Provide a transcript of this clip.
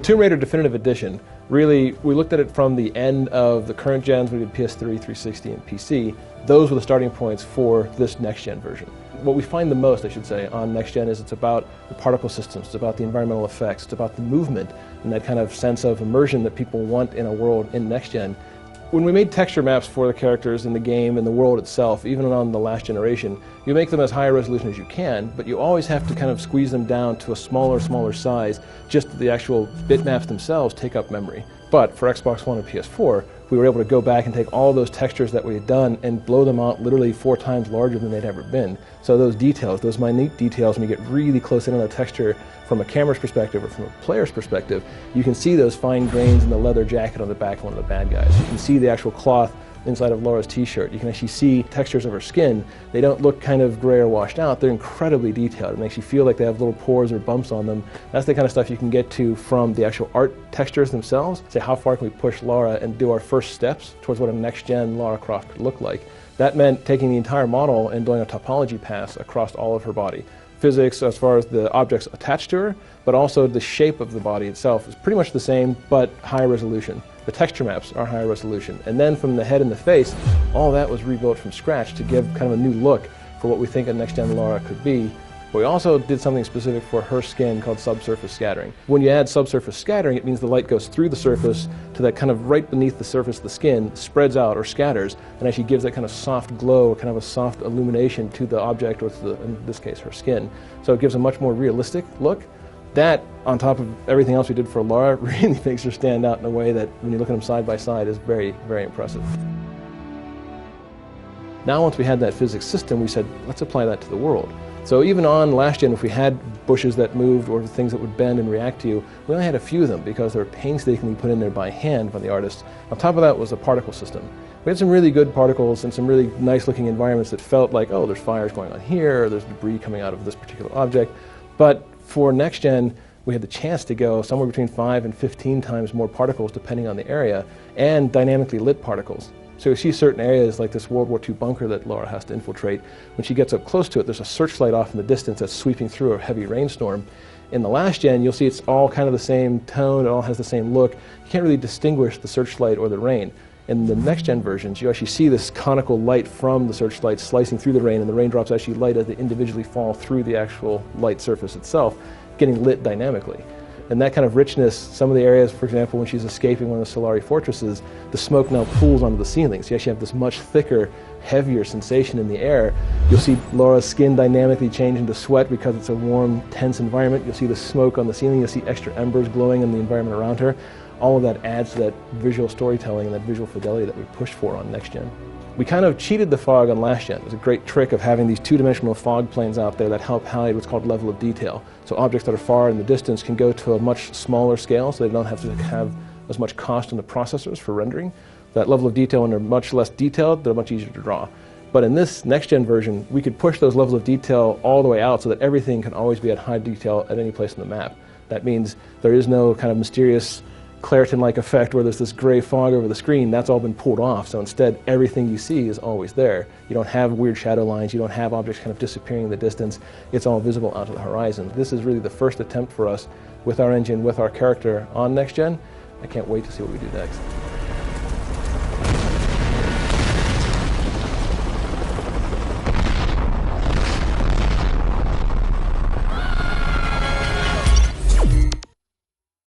Tomb Raider Definitive Edition, really, we looked at it from the end of the current gens. We did PS3, 360, and PC. Those were the starting points for this next-gen version. What we find the most, I should say, on next-gen is it's about the particle systems, it's about the environmental effects, it's about the movement, and that kind of sense of immersion that people want in a world in next-gen. When we made texture maps for the characters in the game and the world itself, even on the last generation, you make them as high a resolution as you can, but you always have to kind of squeeze them down to a smaller size, just that the actual bitmaps themselves take up memory. But for Xbox One and PS4, we were able to go back and take all those textures that we had done and blow them out literally 4 times larger than they'd ever been. So those details, those minute details, when you get really close in on a texture from a camera's perspective or from a player's perspective, you can see those fine grains in the leather jacket on the back of one of the bad guys. You can see the actual cloth inside of Laura's t-shirt. You can actually see textures of her skin. They don't look kind of gray or washed out. They're incredibly detailed. It makes you feel like they have little pores or bumps on them. That's the kind of stuff you can get to from the actual art textures themselves. Say, how far can we push Laura and do our first steps towards what a next-gen Lara Croft could look like. That meant taking the entire model and doing a topology pass across all of her body. Physics as far as the objects attached to her, but also the shape of the body itself is pretty much the same, but higher resolution. The texture maps are higher resolution. And then from the head and the face, all that was rebuilt from scratch to give kind of a new look for what we think a next-gen Lara could be. But we also did something specific for her skin called subsurface scattering. When you add subsurface scattering, it means the light goes through the surface to that kind of right beneath the surface of the skin, spreads out or scatters, and actually gives that kind of soft glow, kind of a soft illumination to the object, or to the, in this case, her skin. So it gives a much more realistic look. That, on top of everything else we did for Lara, really makes her stand out in a way that, when you look at them side by side, is very, very impressive. Now, once we had that physics system, we said, let's apply that to the world. So even on last gen, if we had bushes that moved or things that would bend and react to you, we only had a few of them because they were painstakingly put in there by hand by the artists. On top of that was a particle system. We had some really good particles and some really nice looking environments that felt like, oh, there's fires going on here, or there's debris coming out of this particular object. But for next gen, we had the chance to go somewhere between 5 and 15 times more particles depending on the area, and dynamically lit particles. So you see certain areas like this World War II bunker that Lara has to infiltrate. When she gets up close to it, there's a searchlight off in the distance that's sweeping through a heavy rainstorm. In the last gen, you'll see it's all kind of the same tone, it all has the same look. You can't really distinguish the searchlight or the rain. In the next gen versions, you actually see this conical light from the searchlight slicing through the rain, and the raindrops actually light as they individually fall through the actual light surface itself, getting lit dynamically. And that kind of richness, some of the areas, for example, when she's escaping one of the Solari fortresses, the smoke now pools onto the ceiling. So you actually have this much thicker, heavier sensation in the air. You'll see Laura's skin dynamically change into sweat because it's a warm, tense environment. You'll see the smoke on the ceiling. You'll see extra embers glowing in the environment around her. All of that adds to that visual storytelling and that visual fidelity that we pushed for on next gen. We kind of cheated the fog on last gen. It was a great trick of having these two-dimensional fog planes out there that help hide what's called level of detail. So objects that are far in the distance can go to a much smaller scale, so they don't have to have as much cost on the processors for rendering. That level of detail, when they're much less detailed, they're much easier to draw. But in this next-gen version, we could push those levels of detail all the way out so that everything can always be at high detail at any place on the map. That means there is no kind of mysterious Claritin-like effect where there's this gray fog over the screen. That's all been pulled off. So instead, everything you see is always there. You don't have weird shadow lines. You don't have objects kind of disappearing in the distance. It's all visible out to the horizon. This is really the first attempt for us with our engine, with our character on next gen. I can't wait to see what we do next.